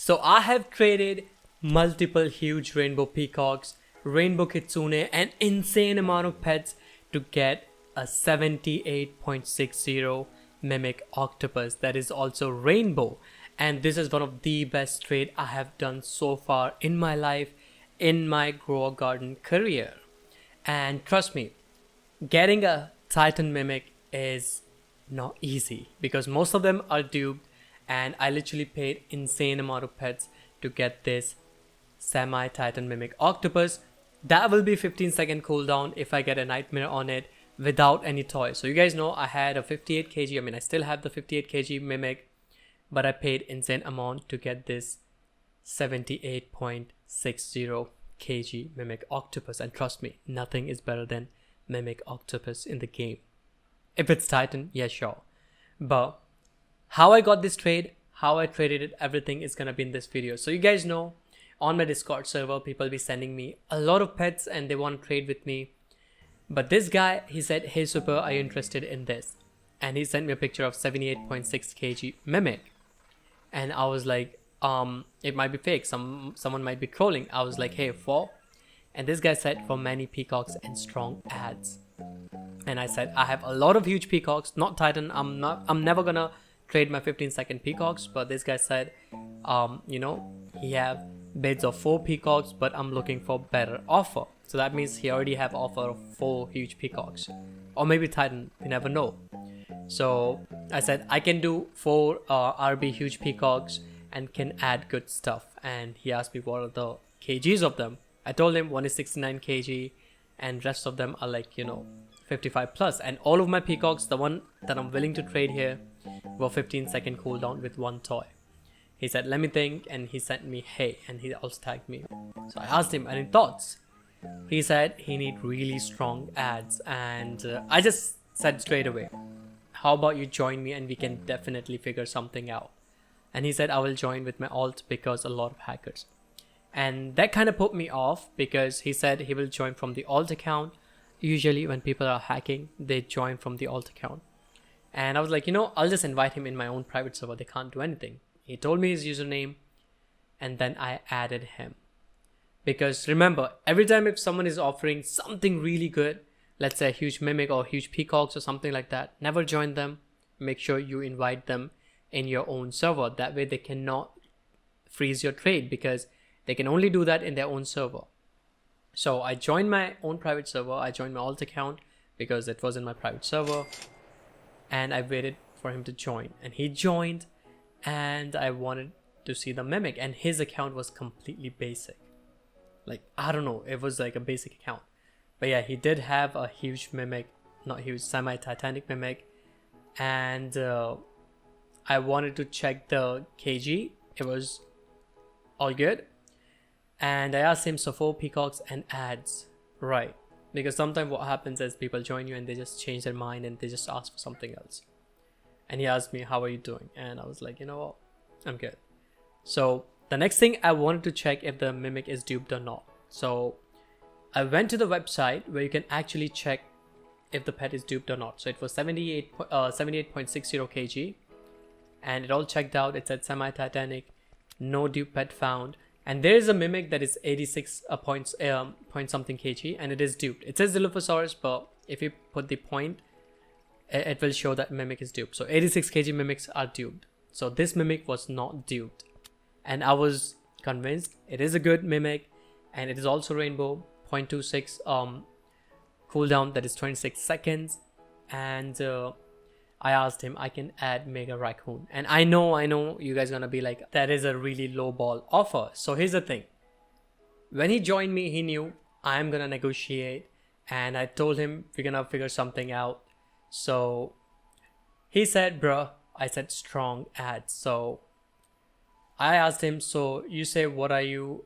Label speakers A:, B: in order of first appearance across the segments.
A: So I have traded multiple huge rainbow peacocks, rainbow kitsune, and insane amount of pets to get a 78.60 mimic octopus that is also rainbow. And this is one of the best trade I have done so far in my life, in my grow garden career. And trust me, getting a Titan mimic is not easy because most of them are duped, and I literally paid insane amount of pets to get this semi-Titan mimic octopus. That will be 15-second cooldown if I get a nightmare on it without any toy. So you guys know I had a 58 kg, I mean I still have the 58 kg mimic, but I paid insane amount to get this 78.60 kg mimic octopus. And trust me, nothing is better than mimic octopus in the game. If it's Titan, yeah, sure. But how I got this trade, how I traded it, everything is gonna be in this video. So you guys know on my Discord server, people be sending me a lot of pets and they want to trade with me. But this guy, he said, hey Super, are you interested in this? And he sent me a picture of 78.6 kg mimic. And I was like, it might be fake, someone might be trolling. I was like, hey, for? And this guy said, for many peacocks and strong ads. And I said, I have a lot of huge peacocks, not Titan. I'm never gonna trade my 15-second peacocks. But this guy said, you know, he have bids of 4 peacocks, but I'm looking for better offer. So that means he already have offer of 4 huge peacocks, or maybe Titan, we never know. So I said I can do 4 RB huge peacocks and can add good stuff. And he asked me what are the kgs of them. I told him one is 69 kg and rest of them are like, you know, 55 plus. And all of my peacocks, the one that I'm willing to trade here, were 15-second cooldown with 1 toy. He said, let me think, and he sent me hey, and he also tagged me. So I asked him, any thoughts? He said he need really strong ads, and I just said straight away, how about you join me and we can definitely figure something out. And he said, I will join with my alt because a lot of hackers. And that kind of put me off because he said he will join from the alt account. Usually when people are hacking, they join from the alt account. And I was like, you know, I'll just invite him in my own private server. They can't do anything. He told me his username and then I added him. Because remember, every time if someone is offering something really good, let's say a huge mimic or huge peacocks or something like that, never join them. Make sure you invite them in your own server. That way they cannot freeze your trade because they can only do that in their own server. So I joined my own private server. I joined my alt account because it was in my private server. And I waited for him to join. And he joined. And I wanted to see the mimic, and his account was completely basic. Like, I don't know, it was like a basic account. But yeah, he did have a huge mimic, not huge, semi-titanic mimic. And I wanted to check the kg. It was all good. And I asked him, so 4 peacocks and ads, right? Because sometimes what happens is people join you and they just change their mind and they just ask for something else. And he asked me, how are you doing? And I was like, you know what, I'm good. So the next thing, I wanted to check if the mimic is duped or not. So I went to the website where you can actually check if the pet is duped or not. So it was 78.60 kg. And it all checked out. It said semi-titanic, no dupe pet found. And there is a mimic that is 86 point something kg, and it is duped. It says Dilophosaurus, but if you put the point, it will show that mimic is duped. So 86 kg mimics are duped. So this mimic was not duped. And I was convinced it is a good mimic. And it is also rainbow, 0.26 cooldown, that is 26 seconds. And I asked him, I can add Mega Raccoon. And I know you guys gonna be like, that is a really low ball offer. So here's the thing. When he joined me, he knew I'm gonna negotiate. And I told him we're gonna figure something out. So he said, bruh, I said strong ads. So I asked him, so you say, what are you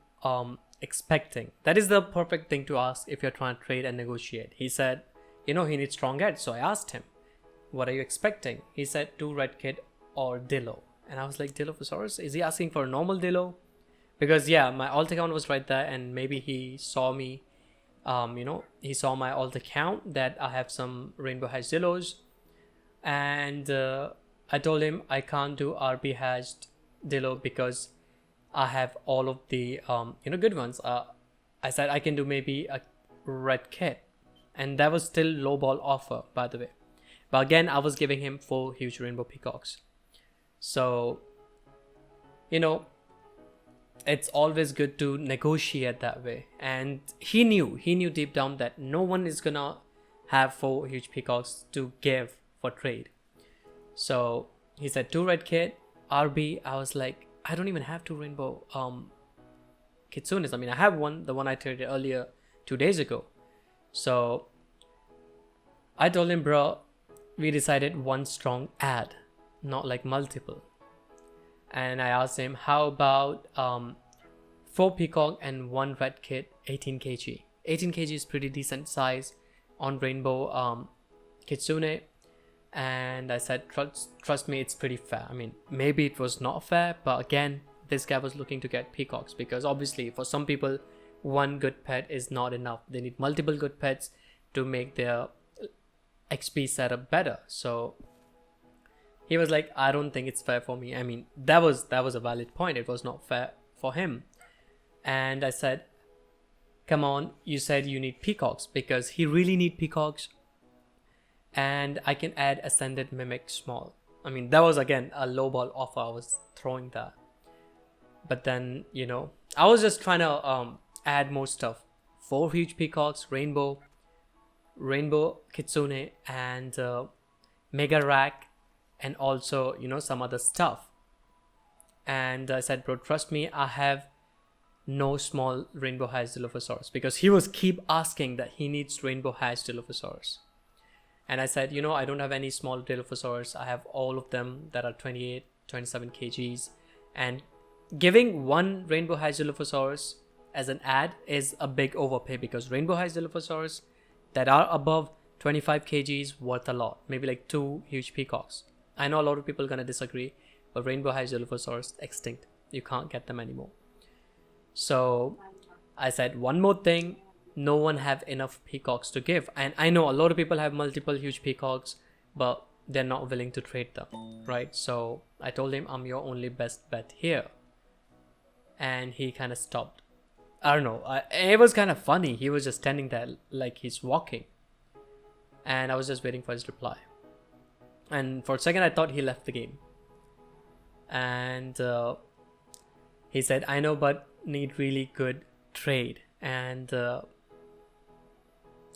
A: expecting? That is the perfect thing to ask if you're trying to trade and negotiate. He said, you know, he needs strong ads. So I asked him, what are you expecting? He said 2 red kit or Dillo. And I was like, Dilophosaurus? Is he asking for a normal Dillo? Because yeah, my alt account was right there, and maybe he saw me, you know, he saw my alt account that I have some rainbow hash Dillos. And I told him I can't do RB hashed Dillo because I have all of the good ones. I said I can do maybe a red kit, and that was still lowball offer, by the way. But again, I was giving him 4 huge rainbow peacocks. So, it's always good to negotiate that way. And he knew deep down that no one is gonna have 4 huge peacocks to give for trade. So he said 2 red kit, RB. I was like, I don't even have 2 rainbow kitsunes. I mean, I have one, the one I traded earlier 2 days ago. So I told him, bro, we decided one strong ad, not like multiple. And I asked him, how about 4 peacock and 1 red kit, 18 kg. 18 kg is pretty decent size on rainbow kitsune. And I said, trust me, it's pretty fair. I mean, maybe it was not fair, but again, this guy was looking to get peacocks, because obviously for some people, one good pet is not enough. They need multiple good pets to make their XP setup better. So he was like, I don't think it's fair for me. I mean, that was a valid point. It was not fair for him. And I said, come on, you said you need peacocks, because he really need peacocks. And I can add Ascended Mimic Small. I mean, that was again a lowball offer. I was throwing that. But then, I was just trying to add more stuff. 4 huge peacocks, rainbow kitsune, and mega rack, and also, some other stuff. And I said, bro, trust me, I have no small rainbow hatch Dilophosaurus, because he was keep asking that he needs rainbow hatch Dilophosaurus. And I said, I don't have any small Dilophosaurus. I have all of them that are 28, 27 kgs. And giving 1 rainbow hatch Dilophosaurus as an ad is a big overpay, because rainbow hatch Dilophosaurus that are above 25 kgs worth a lot. Maybe like 2 huge peacocks. I know a lot of people are going to disagree, but rainbow hatch Dilophosaurus extinct. You can't get them anymore. So I said, one more thing. No one have enough peacocks to give, and I know a lot of people have multiple huge peacocks, but they're not willing to trade them, right? So I told him, I'm your only best bet here. And he kind of stopped. I don't know, it was kind of funny. He was just standing there like he's walking, and I was just waiting for his reply. And for a second I thought he left the game. And he said, I know, but need really good trade. And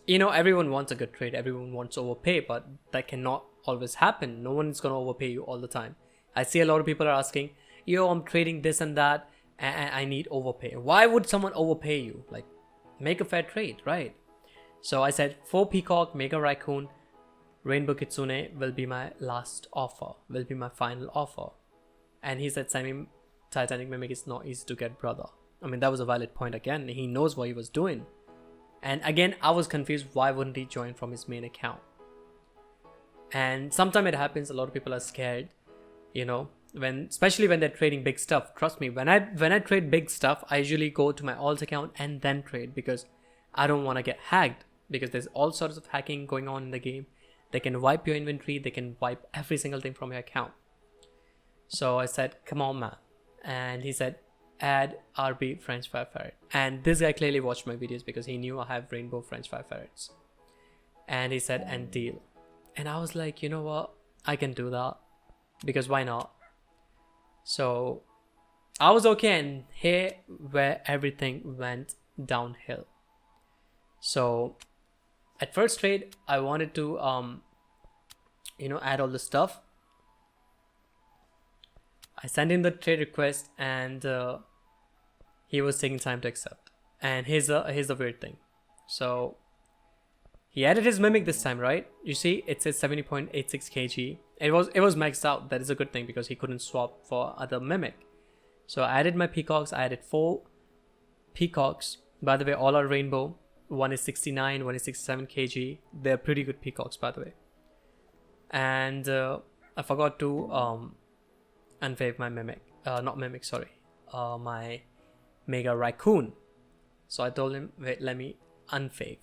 A: everyone wants a good trade, everyone wants overpay, but that cannot always happen. No one is going to overpay you all the time. I see a lot of people are asking, I'm trading this and that, and I need overpay. Why would someone overpay you? Like, make a fair trade, right? So I said 4 peacock, mega raccoon, rainbow kitsune will be my last offer, will be my final offer. And he said, Sammy, Titanic Mimic is not easy to get, brother. I mean, that was a valid point again. He knows what he was doing. And again, I was confused. Why wouldn't he join from his main account? And sometimes it happens. A lot of people are scared, especially when they're trading big stuff. Trust me, when I trade big stuff, I usually go to my alt account and then trade, because I don't want to get hacked, because there's all sorts of hacking going on in the game. They can wipe your inventory. They can wipe every single thing from your account. So I said, come on, man. And he said, add RB French Fire Ferret. And this guy clearly watched my videos, because he knew I have rainbow French Fire Ferrets. And he said, and deal. And I was like, you know what? I can do that, because why not? So I was okay, and here where everything went downhill. So at first trade, I wanted to add all the stuff. I sent him the trade request, and he was taking time to accept. And here's the weird thing. So he added his mimic this time, right? You see, it says 70.86 kg. It was maxed out. That is a good thing, because he couldn't swap for other mimic. So I added my peacocks. I added 4 peacocks. By the way, all are rainbow. One is 69, one is 67 kg. They're pretty good peacocks, by the way. And I forgot to unfave my mimic. My mega raccoon. So I told him, wait, let me unfave.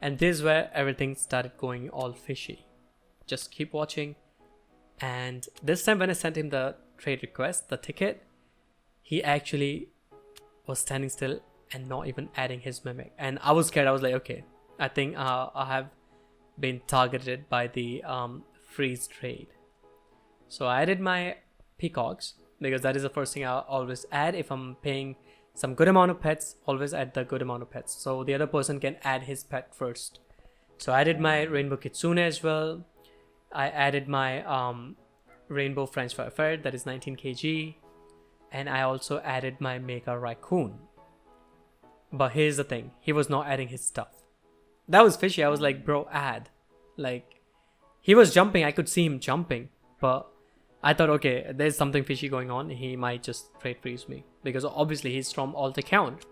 A: And this is where everything started going all fishy. Just keep watching. And this time when I sent him the trade request, the ticket, he actually was standing still and not even adding his mimic. And I was scared. I was like, okay, I think I have been targeted by the freeze trade. So I added my peacocks because that is the first thing I always add. If I'm paying some good amount of pets, always add the good amount of pets, so the other person can add his pet first. So I added my rainbow kitsune as well. I added my rainbow French fry ferret, that is 19 kg. And I also added my mega raccoon. But here's the thing, he was not adding his stuff. That was fishy. I was like, bro, add. Like, he was jumping, I could see him jumping, but I thought, okay, there's something fishy going on. He might just trade freeze me because obviously he's from alt account.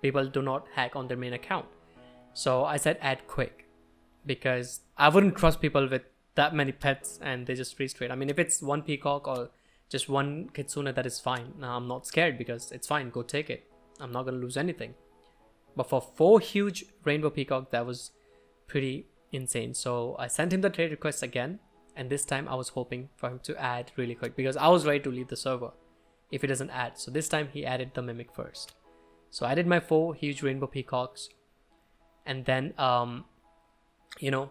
A: People do not hack on their main account. So I said add quick because I wouldn't trust people with that many pets and they just freeze trade. I mean, if it's one peacock or just one kitsune, that is fine. Now I'm not scared because it's fine. Go take it. I'm not going to lose anything. But for 4 huge rainbow peacock, that was pretty insane. So I sent him the trade request again. And this time I was hoping for him to add really quick because I was ready to leave the server if he doesn't add. So this time he added the mimic first. So I did my 4 huge rainbow peacocks. And then, you know,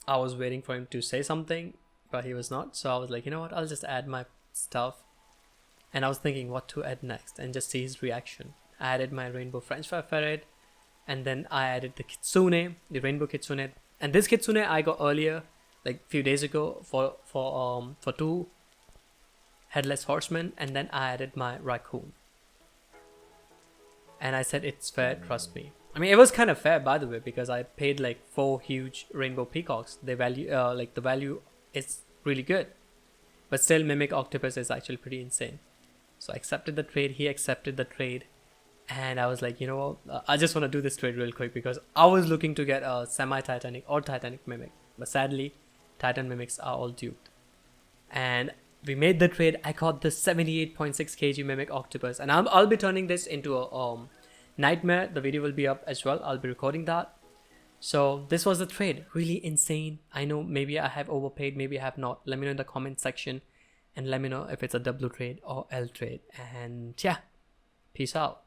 A: I was waiting for him to say something, but he was not. So I was like, you know what, I'll just add my stuff. And I was thinking what to add next and just see his reaction. I added my rainbow French fry ferret. And then I added the kitsune, the rainbow kitsune. And this kitsune I got earlier, like a few days ago, for 2 headless horsemen. And then I added my raccoon. And I said it's fair, trust me. I mean, it was kind of fair, by the way, because I paid like 4 huge rainbow peacocks. The value, the value is really good. But still, Mimic Octopus is actually pretty insane. So I accepted the trade. He accepted the trade. And I was like, you know what? I just want to do this trade real quick because I was looking to get a semi-Titanic or Titanic Mimic. But sadly, Titan Mimics are all duped. And we made the trade. I got the 78.6 kg Mimic Octopus. And I'll be turning this into a nightmare. The video will be up as well. I'll be recording that. So this was the trade. Really insane. I know maybe I have overpaid, maybe I have not. Let me know in the comment section. And let me know if it's a W trade or L trade. And yeah, peace out.